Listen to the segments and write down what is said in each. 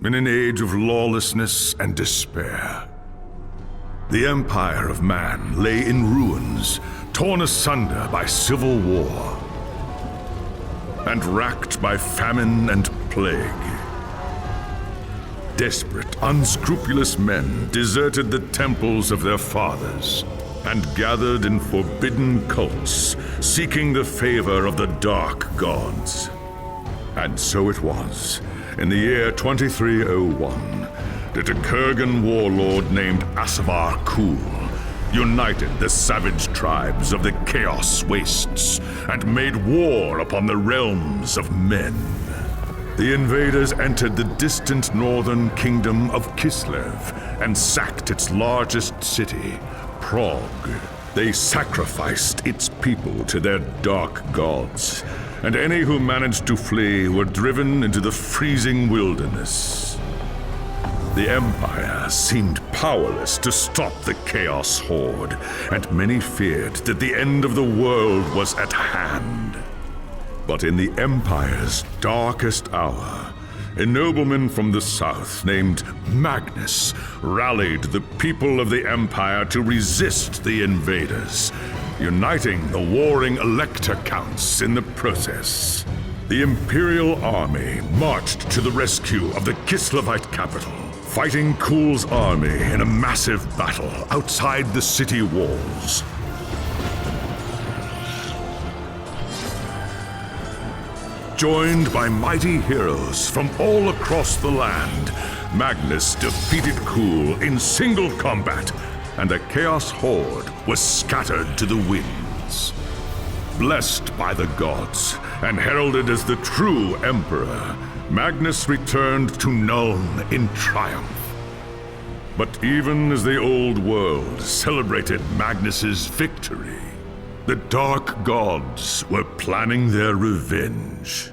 in an age of lawlessness and despair. The empire of man lay in ruins, torn asunder by civil war, and racked by famine and plague. Desperate, unscrupulous men deserted the temples of their fathers and gathered in forbidden cults, seeking the favor of the dark gods. And so it was, in the year 2301, that a Kurgan warlord named Asavar Kul united the savage tribes of the Chaos Wastes and made war upon the realms of men. The invaders entered the distant northern kingdom of Kislev and sacked its largest city, Prague. They sacrificed its people to their dark gods, and any who managed to flee were driven into the freezing wilderness. The Empire seemed powerless to stop the Chaos Horde, and many feared that the end of the world was at hand. But in the Empire's darkest hour, a nobleman from the south named Magnus rallied the people of the Empire to resist the invaders, uniting the warring Elector Counts in the process. The Imperial Army marched to the rescue of the Kislevite capital, fighting Kul's army in a massive battle outside the city walls. Joined by mighty heroes from all across the land, Magnus defeated Kul in single combat, and the Chaos Horde was scattered to the winds. Blessed by the gods and heralded as the true Emperor, Magnus returned to Nuln in triumph. But even as the old world celebrated Magnus's victory, the dark gods were planning their revenge.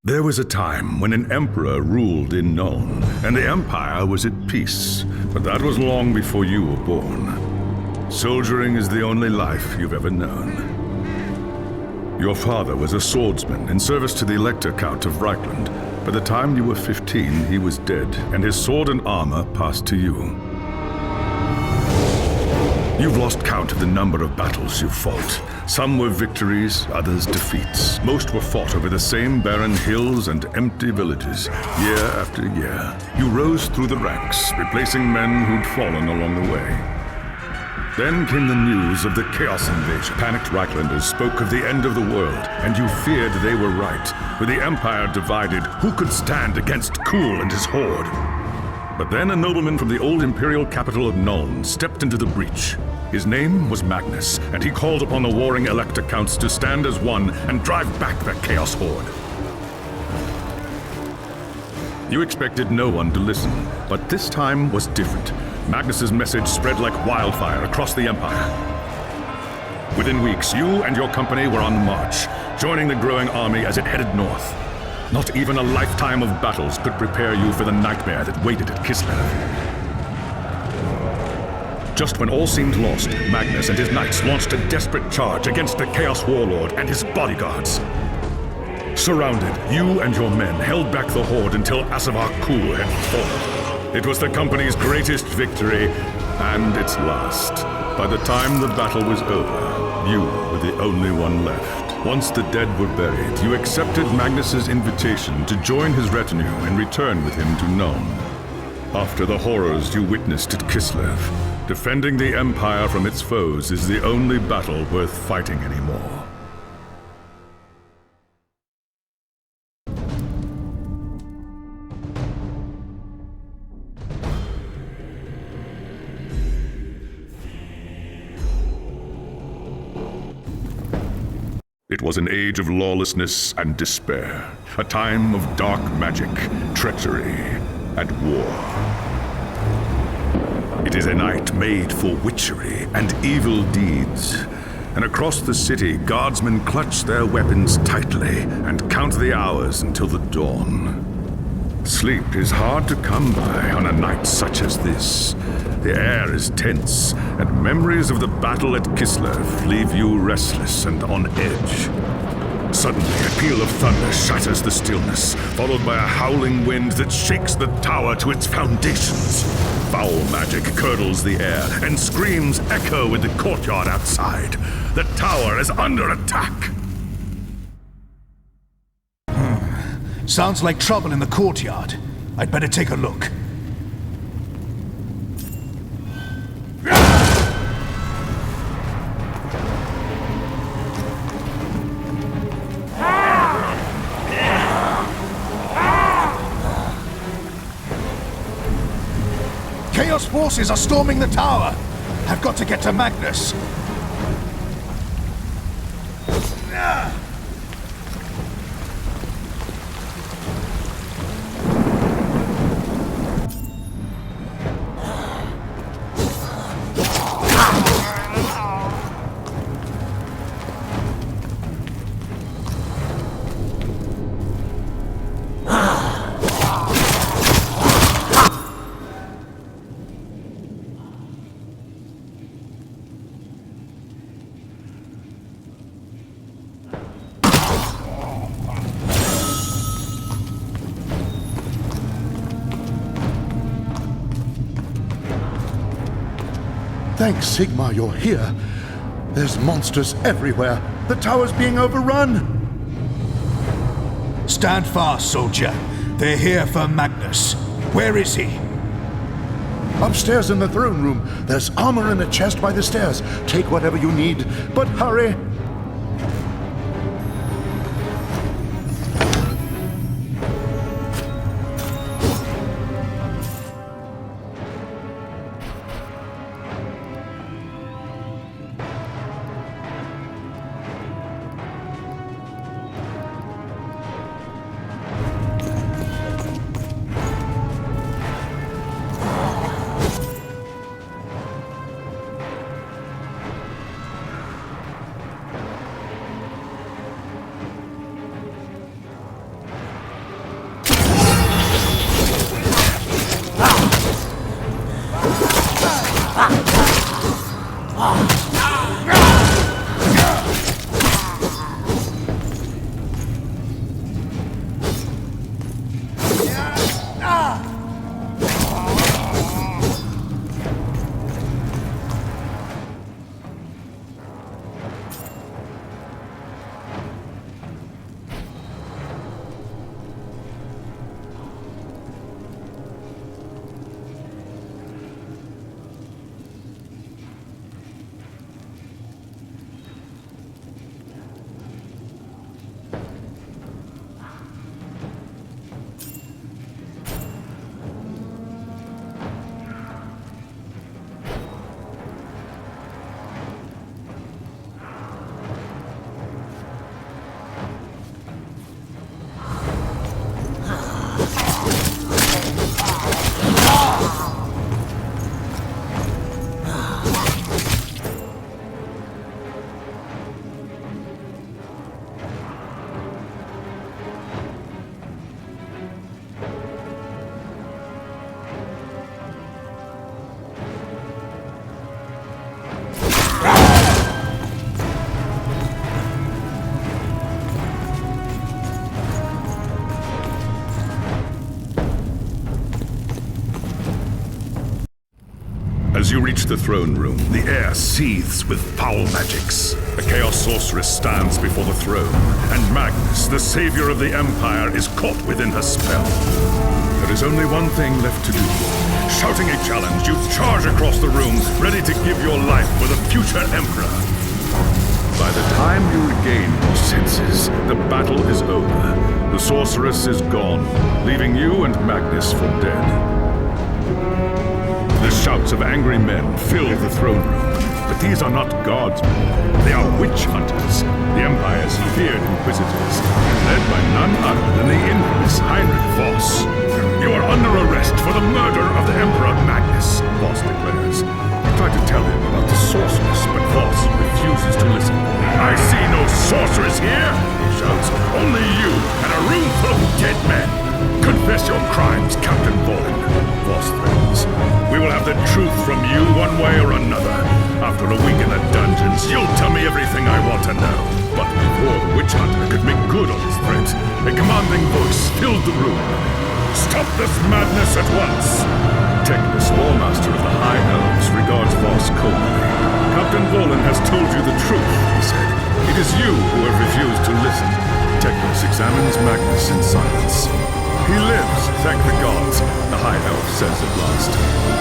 There was a time when an emperor ruled in Nuln, and the Empire was at peace, but that was long before you were born. Soldiering is the only life you've ever known. Your father was a swordsman in service to the Elector Count of Reichland. By the time you were 15, he was dead, and his sword and armor passed to you. You've lost count of the number of battles you've fought. Some were victories, others defeats. Most were fought over the same barren hills and empty villages, year after year. You rose through the ranks, replacing men who'd fallen along the way. Then came the news of the Chaos invasion. Panicked Reichlanders spoke of the end of the world, and you feared they were right. With the Empire divided, who could stand against Kul and his horde? But then a nobleman from the old imperial capital of Nuln stepped into the breach. His name was Magnus, and he called upon the warring Elector Counts to stand as one and drive back the Chaos Horde. You expected no one to listen, but this time was different. Magnus's message spread like wildfire across the Empire. Within weeks, you and your company were on the march, joining the growing army as it headed north. Not even a lifetime of battles could prepare you for the nightmare that waited at Kislev. Just when all seemed lost, Magnus and his knights launched a desperate charge against the Chaos Warlord and his bodyguards. Surrounded, you and your men held back the Horde until Asavar Kul had fallen. It was the company's greatest victory, and its last. By the time the battle was over, you were the only one left. Once the dead were buried, you accepted Magnus's invitation to join his retinue and return with him to Nuln. After the horrors you witnessed at Kislev, defending the Empire from its foes is the only battle worth fighting anymore. It was an age of lawlessness and despair, a time of dark magic, treachery, and war. It is a night made for witchery and evil deeds, and across the city, guardsmen clutch their weapons tightly and count the hours until the dawn. Sleep is hard to come by on a night such as this. The air is tense, and memories of the battle at Kislev leave you restless and on edge. Suddenly, a peal of thunder shatters the stillness, followed by a howling wind that shakes the tower to its foundations. Foul magic curdles the air, and screams echo in the courtyard outside. The tower is under attack. Sounds like trouble in the courtyard. I'd better take a look. Chaos forces are storming the tower. I've got to get to Magnus. Thanks, Sigmar, you're here. There's monsters everywhere. The tower's being overrun. Stand fast, soldier. They're here for Magnus. Where is he? Upstairs in the throne room. There's armor in a chest by the stairs. Take whatever you need, but hurry. As you reach the throne room, the air seethes with foul magics. A Chaos Sorceress stands before the throne, and Magnus, the savior of the Empire, is caught within her spell. There is only one thing left to do. Shouting a challenge, you charge across the room, ready to give your life for the future Emperor. By the time you regain your senses, the battle is over. The Sorceress is gone, leaving you and Magnus for dead. The Shouts of angry men fill the throne room. But these are not God's men. They are witch hunters, the Empire's feared inquisitors, led by none other than the infamous Heinrich Voss. You are under arrest for the murder of the Emperor Magnus, Voss declares. You try to tell him about the sorceress, but Voss refuses to listen. I see no sorceress here, he shouts. Only you and a room full of dead men. Confess your crimes, Captain Volan, Voss threatens. We will have the truth from you one way or another. After a week in the dungeons, you'll tell me everything I want to know. But before the witch hunter could make good on his threat, a commanding voice filled the room. Stop this madness at once! Teclis, War Master of the High Elves, regards Voss coldly. Captain Volan has told you the truth, he said. It is you who have refused to listen. Teclis examines Magnus in silence. He lives, thank the gods, the High Elf says at last.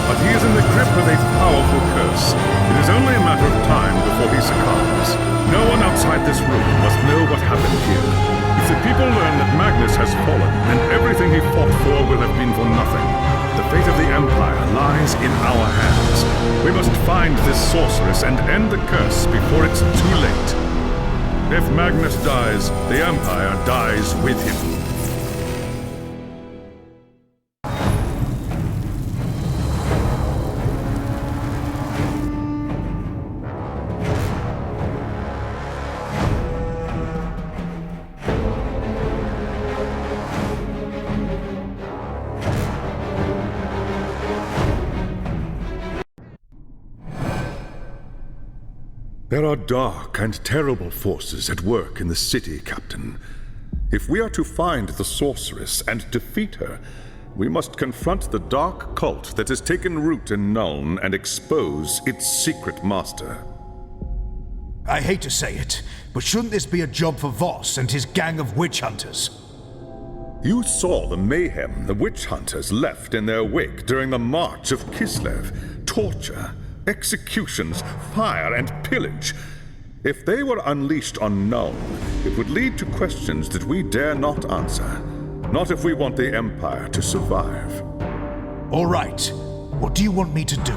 But he is in the grip of a powerful curse. It is only a matter of time before he succumbs. No one outside this room must know what happened here. If the people learn that Magnus has fallen, then everything he fought for will have been for nothing. The fate of the Empire lies in our hands. We must find this sorceress and end the curse before it's too late. If Magnus dies, the Empire dies with him. There are dark and terrible forces at work in the city, Captain. If we are to find the sorceress and defeat her, we must confront the dark cult that has taken root in Nuln and expose its secret master. I hate to say it, but shouldn't this be a job for Voss and his gang of witch hunters? You saw the mayhem the witch hunters left in their wake during the March of Kislev. Torture, executions, fire, and pillage. If they were unleashed on Nuln, it would lead to questions that we dare not answer. Not if we want the Empire to survive. All right. What do you want me to do?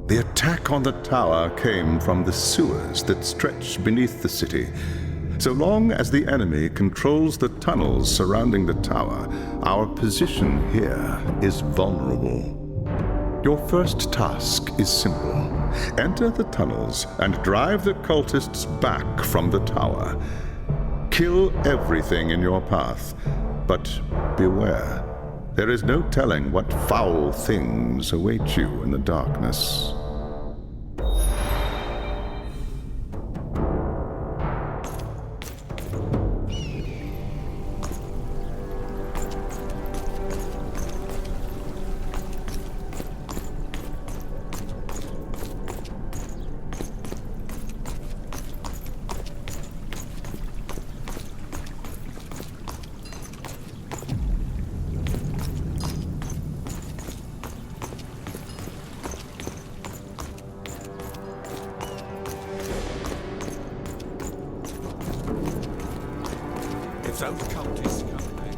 The attack on the tower came from the sewers that stretch beneath the city. So long as the enemy controls the tunnels surrounding the tower, our position here is vulnerable. Your first task is simple. Enter the tunnels and drive the cultists back from the tower. Kill everything in your path, but beware. There is no telling what foul things await you in the darkness. Those cultists come back.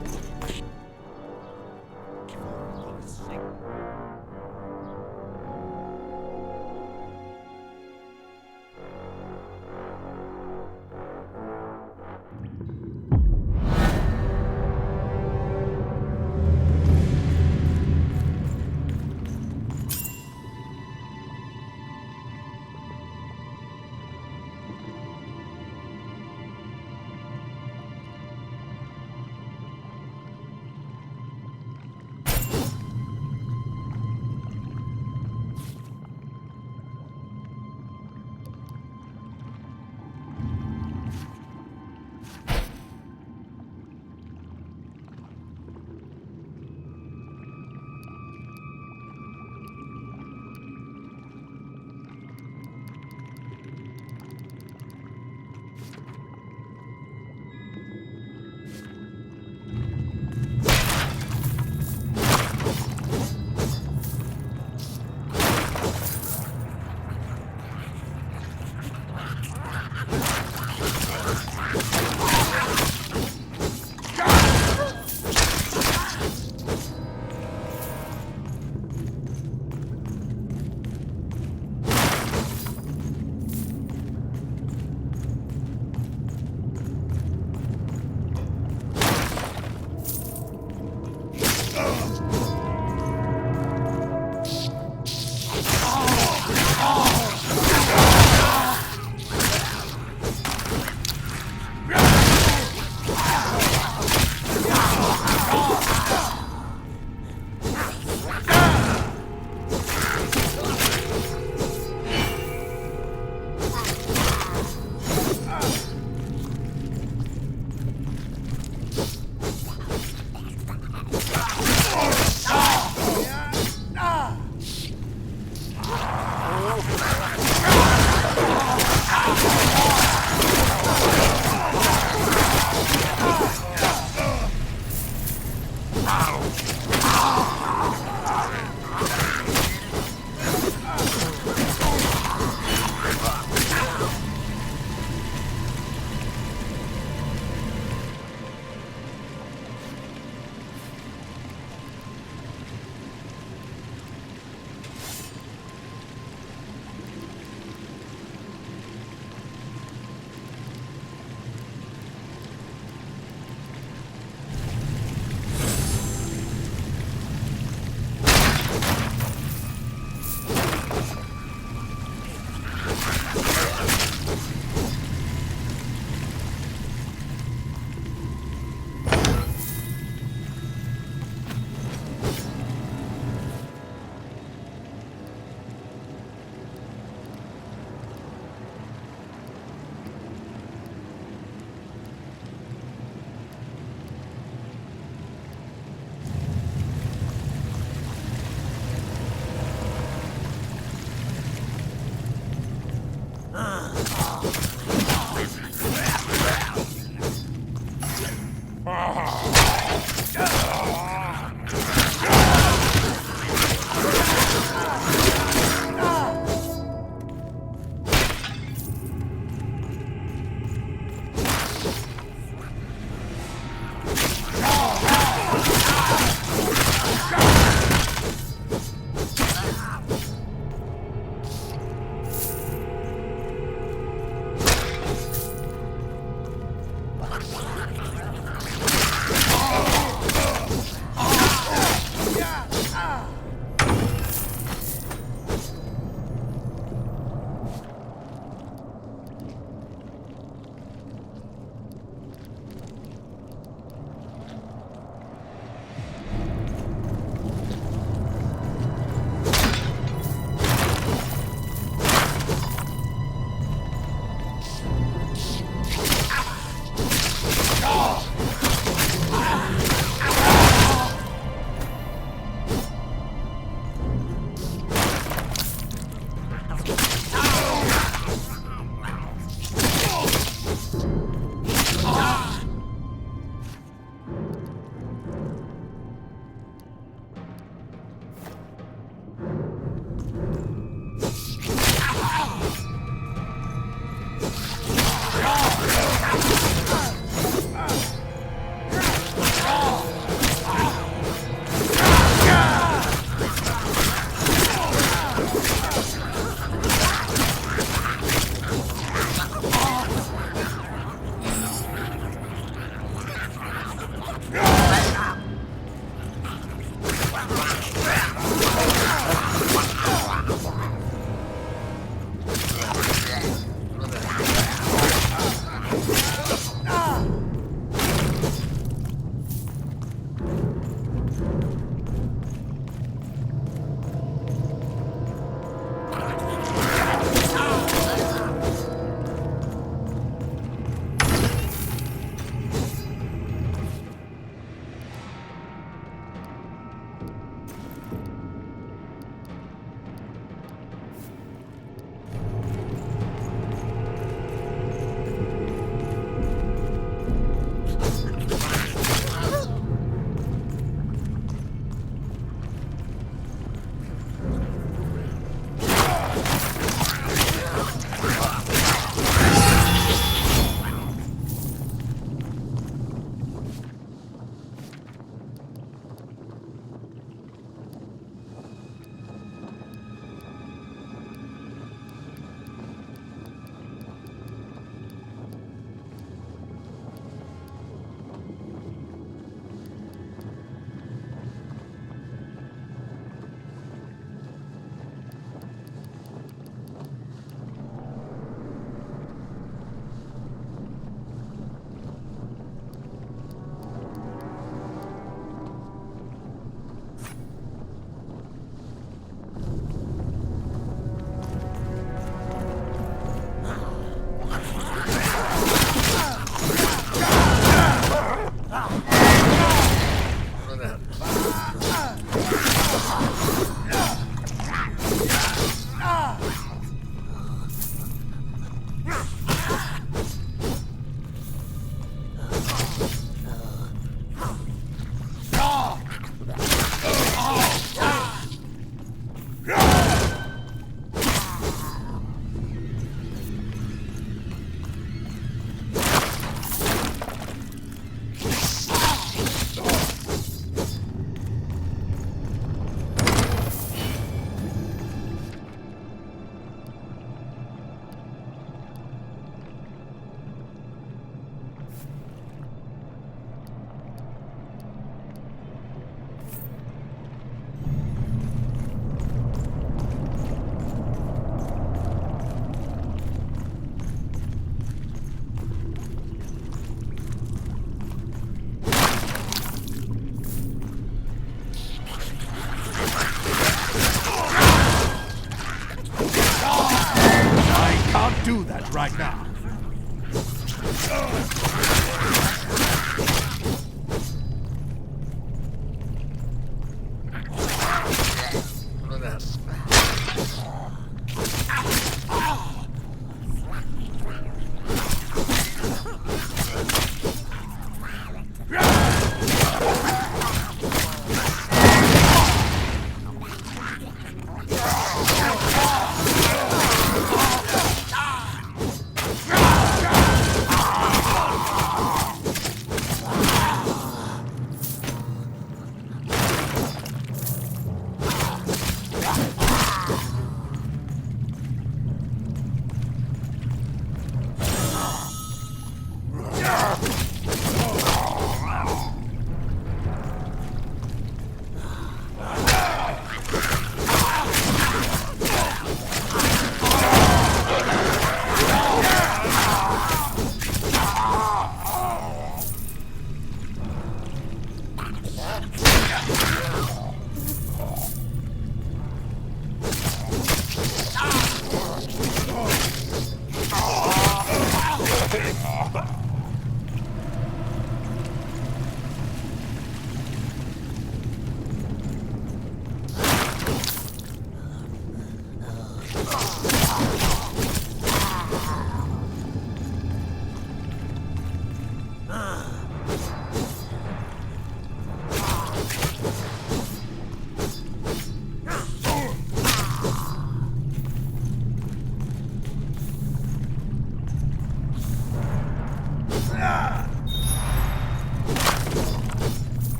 Do that right now.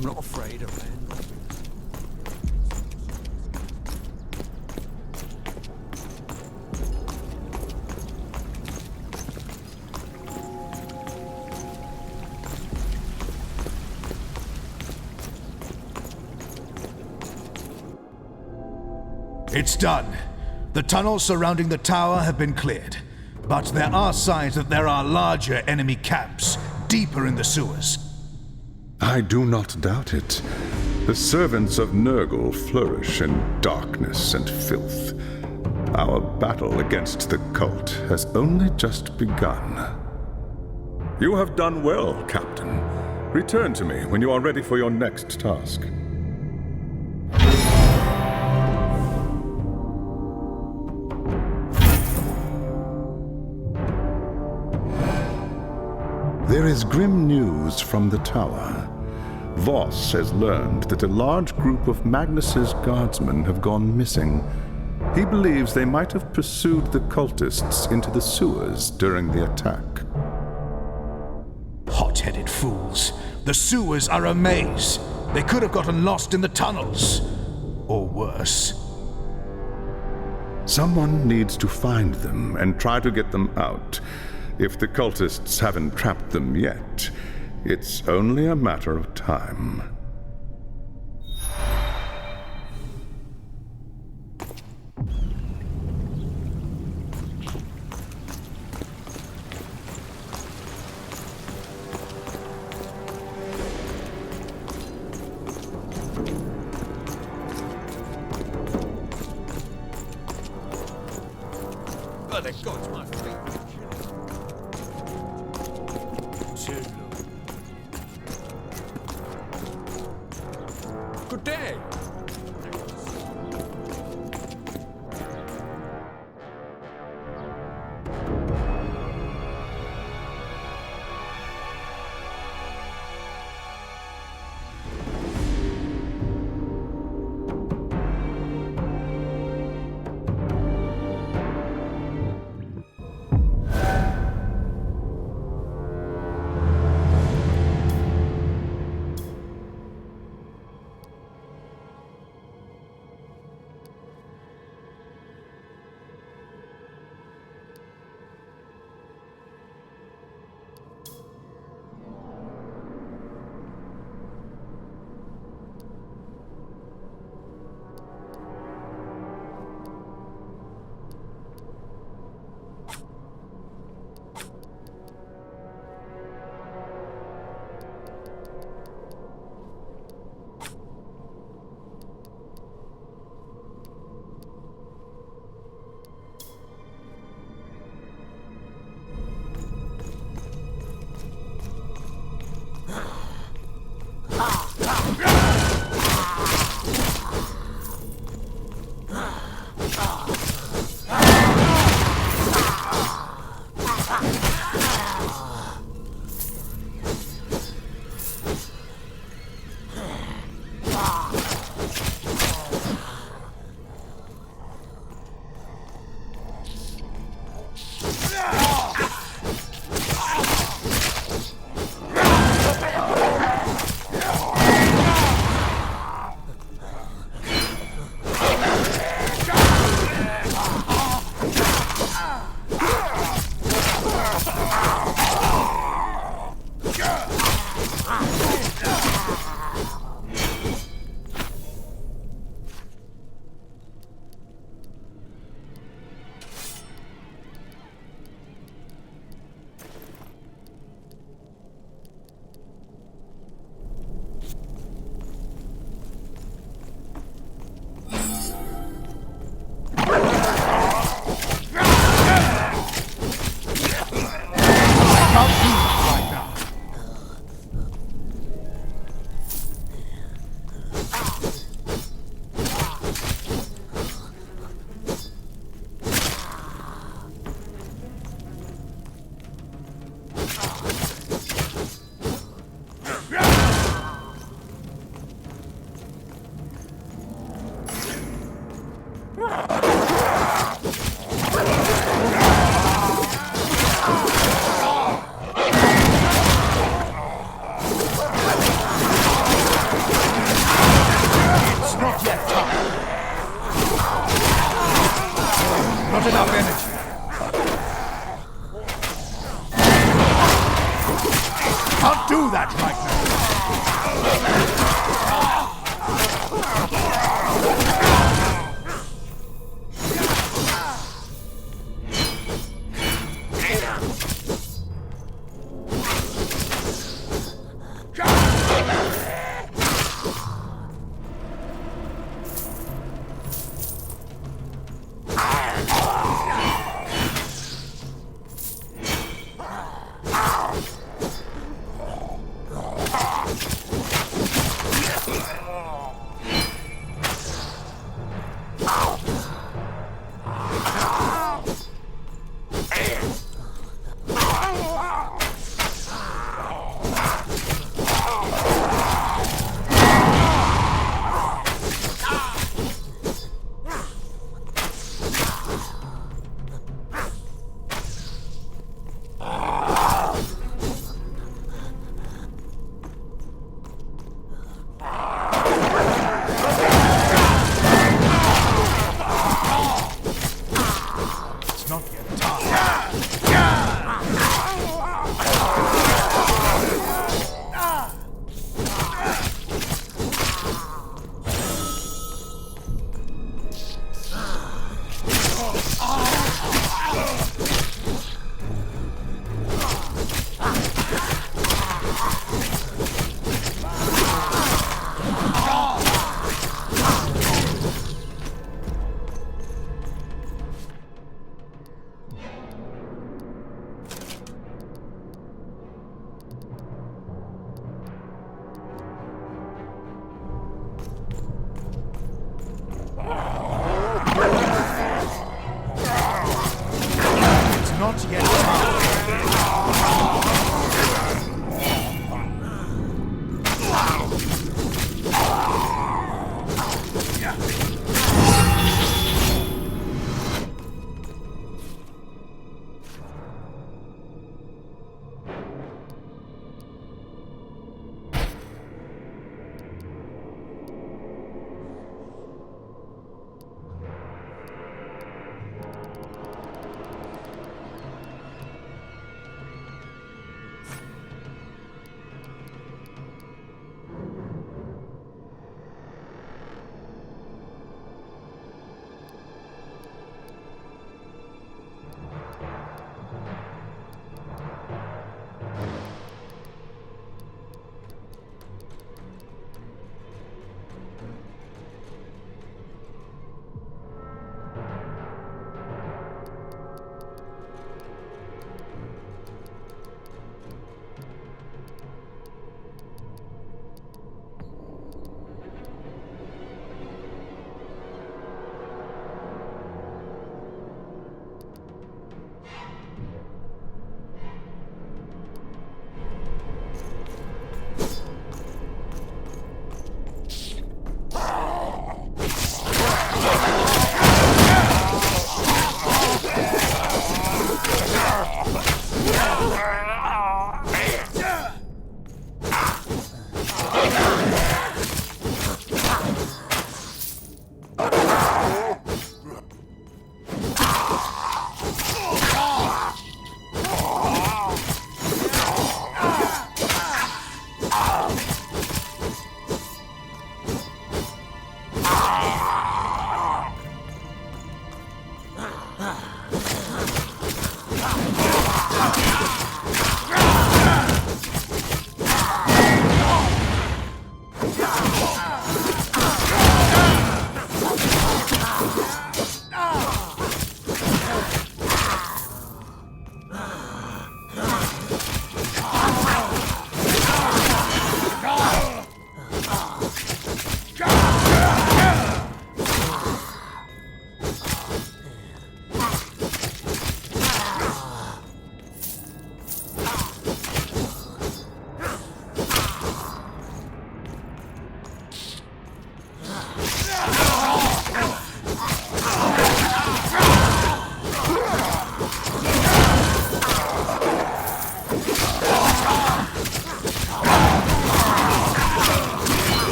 I'm not afraid of man. It's done. The tunnels surrounding the tower have been cleared. But there are signs that there are larger enemy camps deeper in the sewers. I do not doubt it. The servants of Nurgle flourish in darkness and filth. Our battle against the cult has only just begun. You have done well, Captain. Return to me when you are ready for your next task. There is grim news from the tower. Voss has learned that a large group of Magnus's guardsmen have gone missing. He believes they might have pursued the cultists into the sewers during the attack. Hot-headed fools. The sewers are a maze. They could have gotten lost in the tunnels. Or worse. Someone needs to find them and try to get them out. If the cultists haven't trapped them yet, it's only a matter of time. Oh, they've got to my feet. Good day.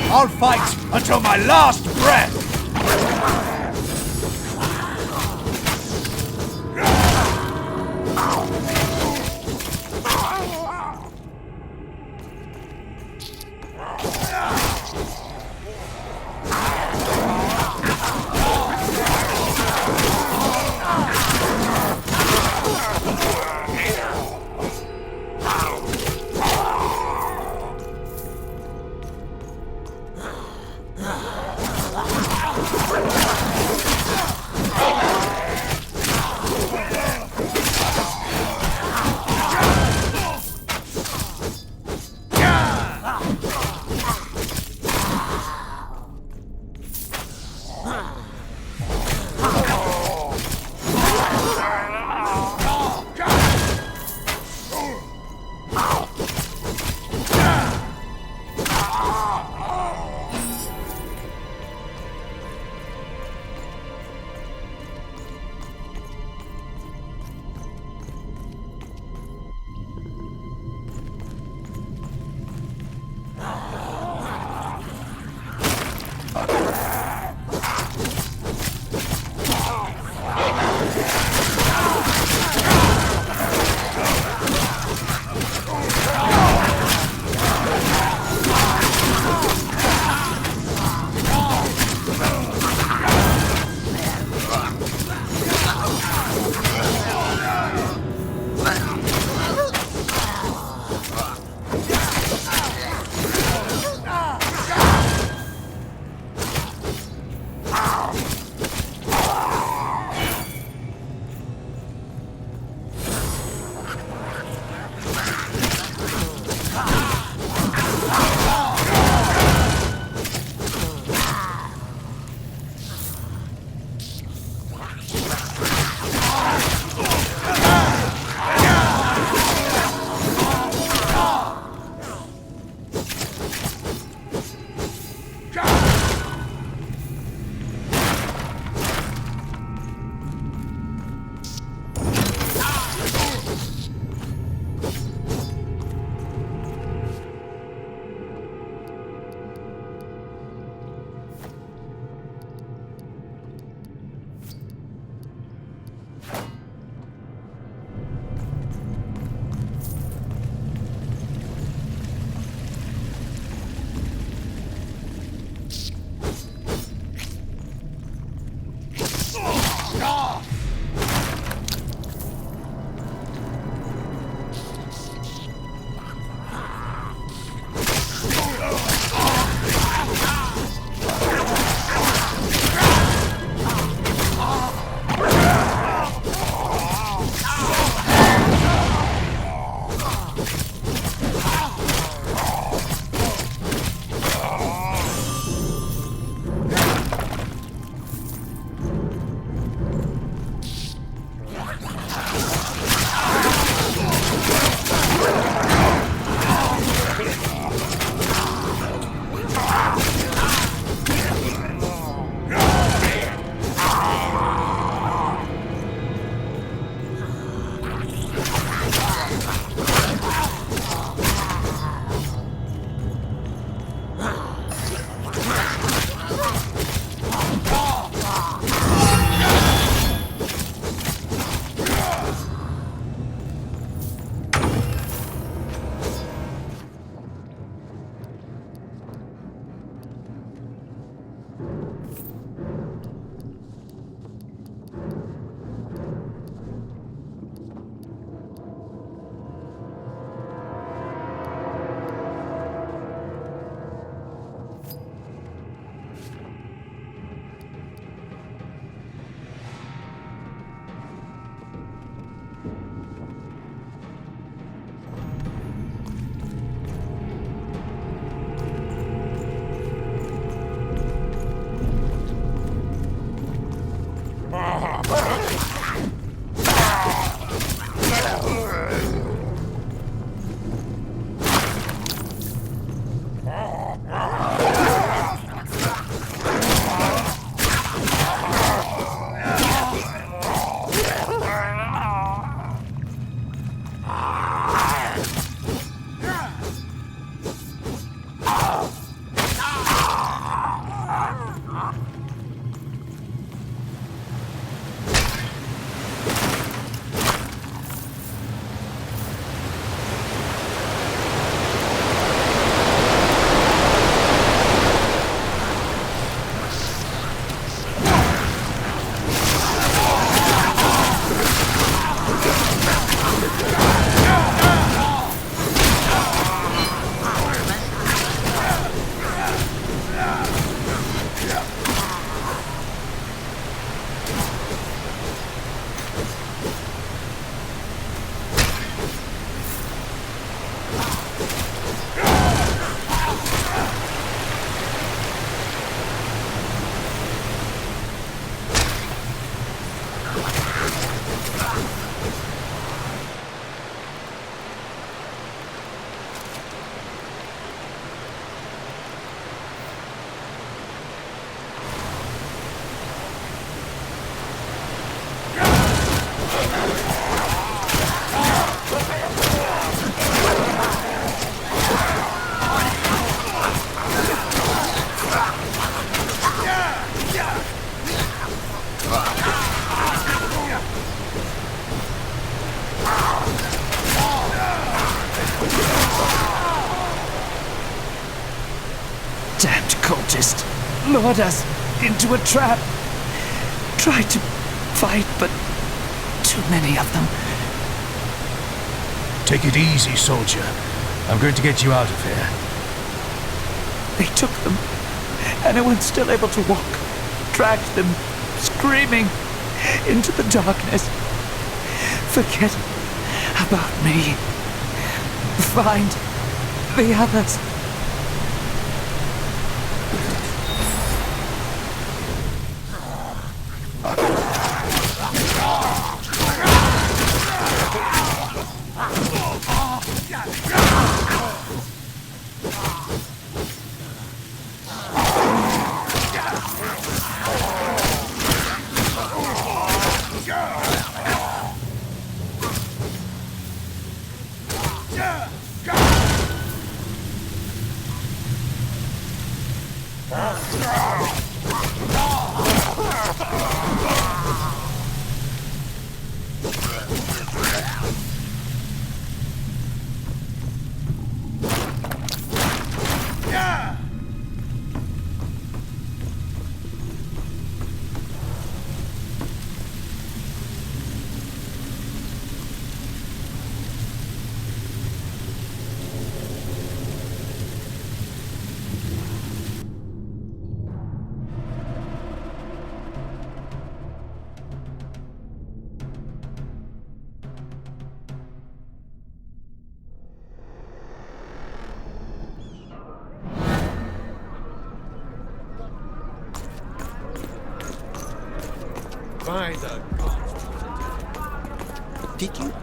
I'll fight until my last breath! damned cultist lured us into a trap. Tried to fight, but too many of them. Take it easy, soldier. I'm going to get you out of here. They took them. Anyone still able to walk dragged them, screaming, into the darkness. Forget about me. Find the others. By the gods. Did you?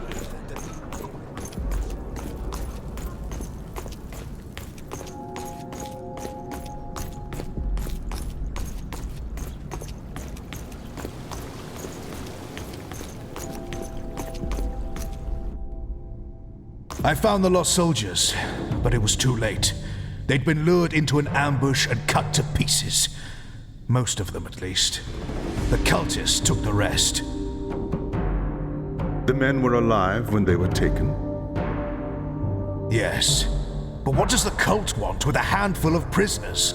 I found the lost soldiers, but it was too late. They'd been lured into an ambush and cut to pieces. Most of them, at least. The cultists took the rest. The men were alive when they were taken. Yes. But what does the cult want with a handful of prisoners?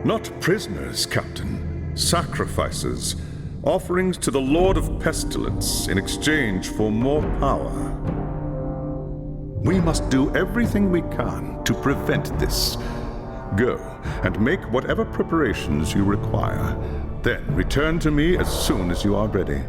Not prisoners, Captain. Sacrifices. Offerings to the Lord of Pestilence in exchange for more power. We must do everything we can to prevent this. Go and make whatever preparations you require. Then return to me as soon as you are ready.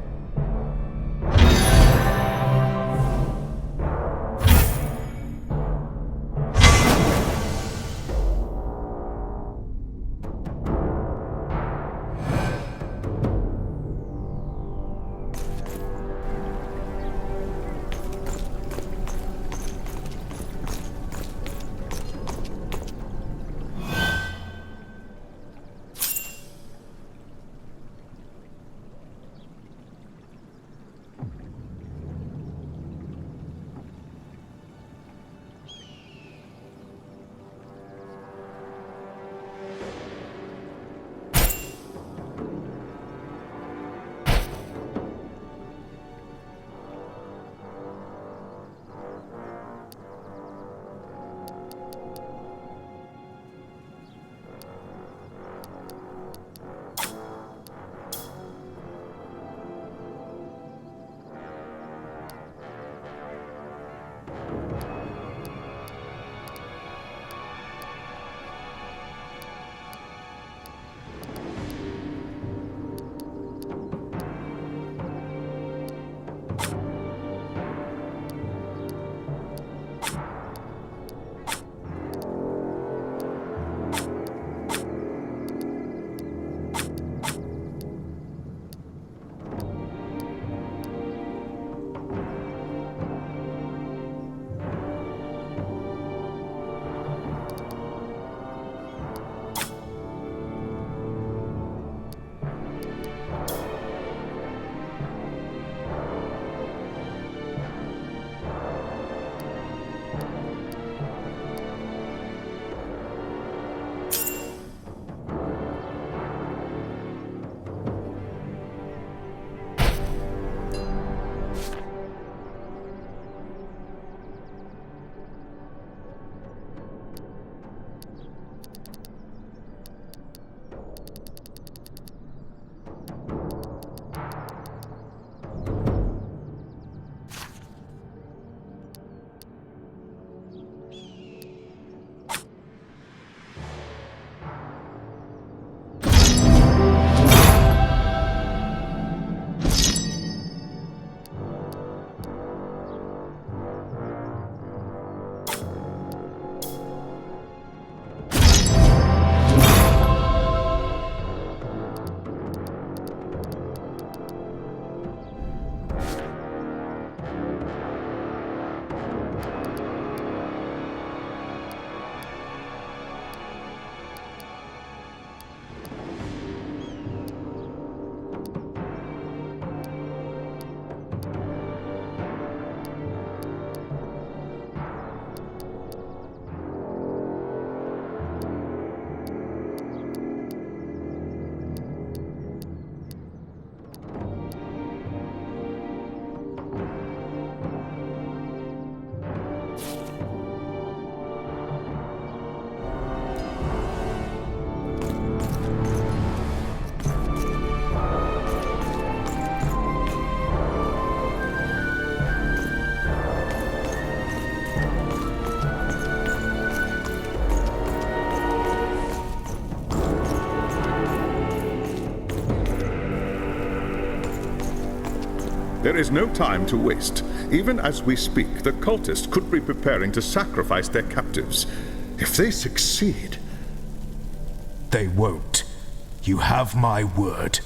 There is no time to waste. Even as we speak, the cultists could be preparing to sacrifice their captives. If they succeed... They won't. You have my word.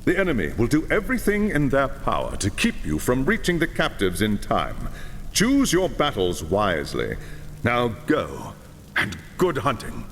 The enemy will do everything in their power to keep you from reaching the captives in time. Choose your battles wisely. Now go, and good hunting.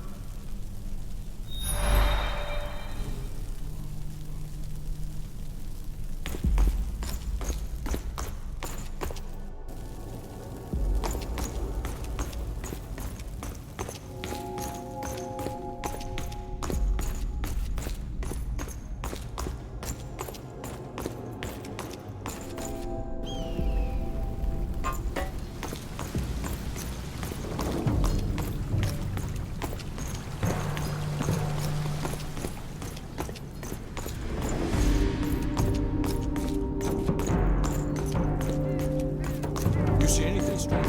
You see anything strange?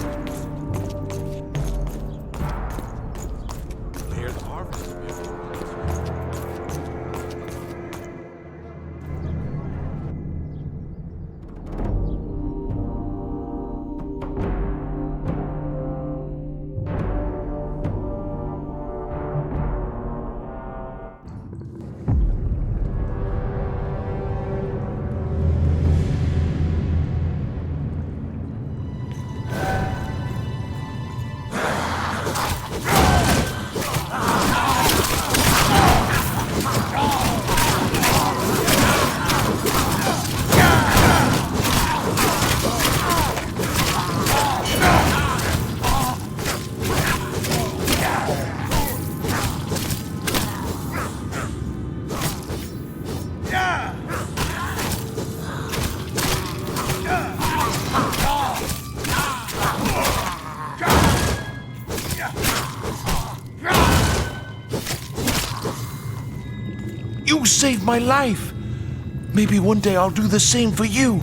Near the harvest. You saved my life. Maybe one day I'll do the same for you.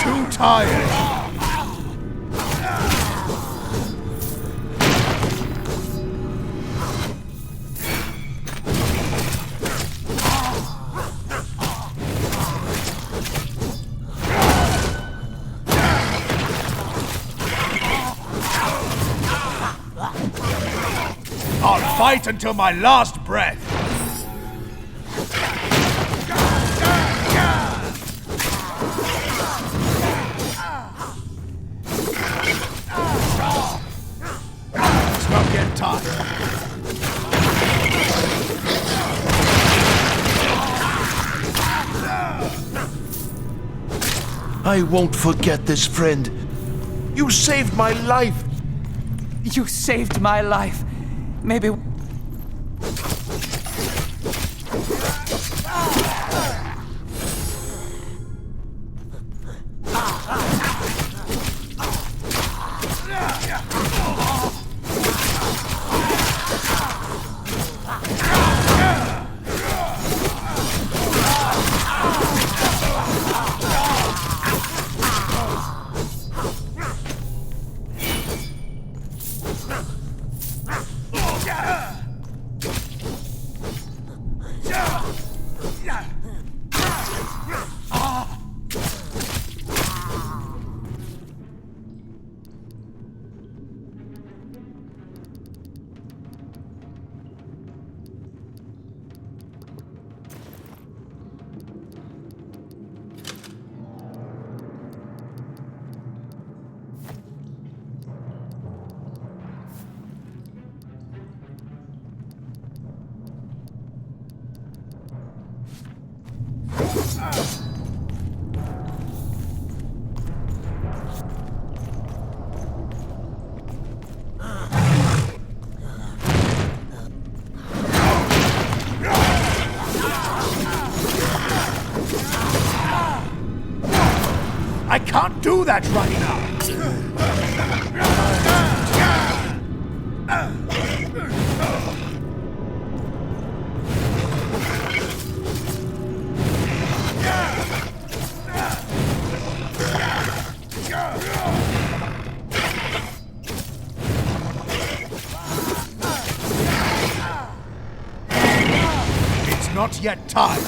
too tired. I'll fight until my last breath. Let's not get tired. I won't forget this, friend. You saved my life. You saved my life. Maybe... I can't do that right now. It's not yet time.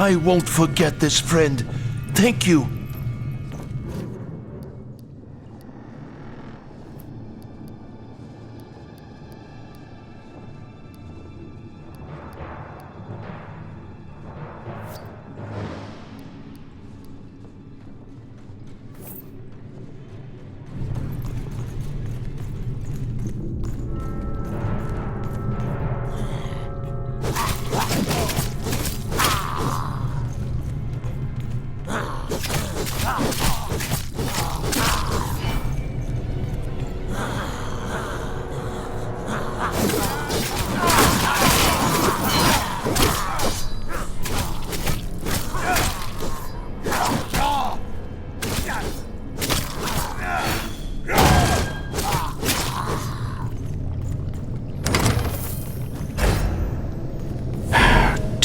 I won't forget this, friend. Thank you.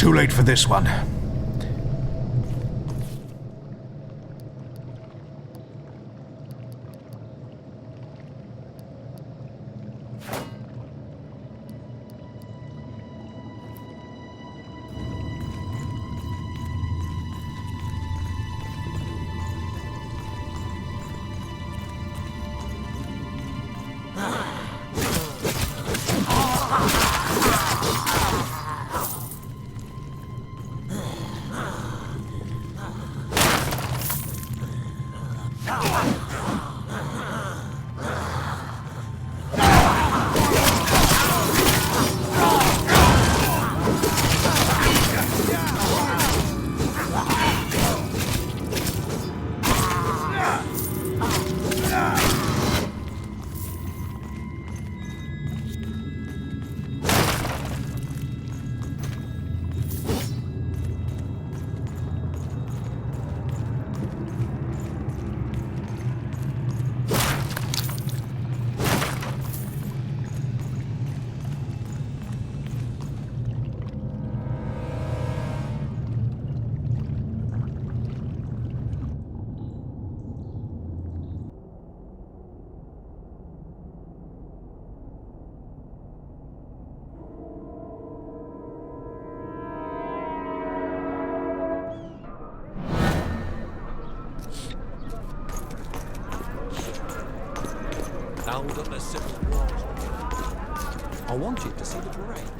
Too late for this one. Now that the Civil War is over, I want you to see the parade.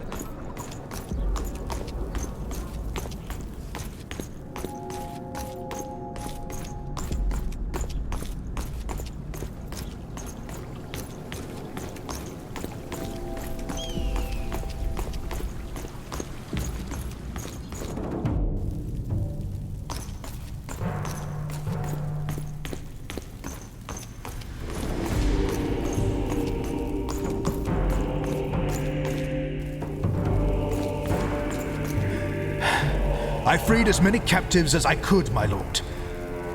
I freed as many captives as I could, my lord.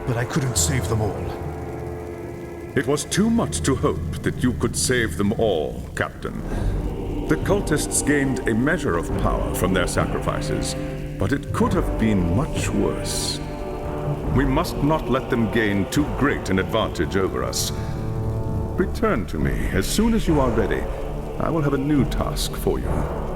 But I couldn't save them all. It was too much to hope that you could save them all, Captain. The cultists gained a measure of power from their sacrifices, but it could have been much worse. We must not let them gain too great an advantage over us. Return to me as soon as you are ready. I will have a new task for you.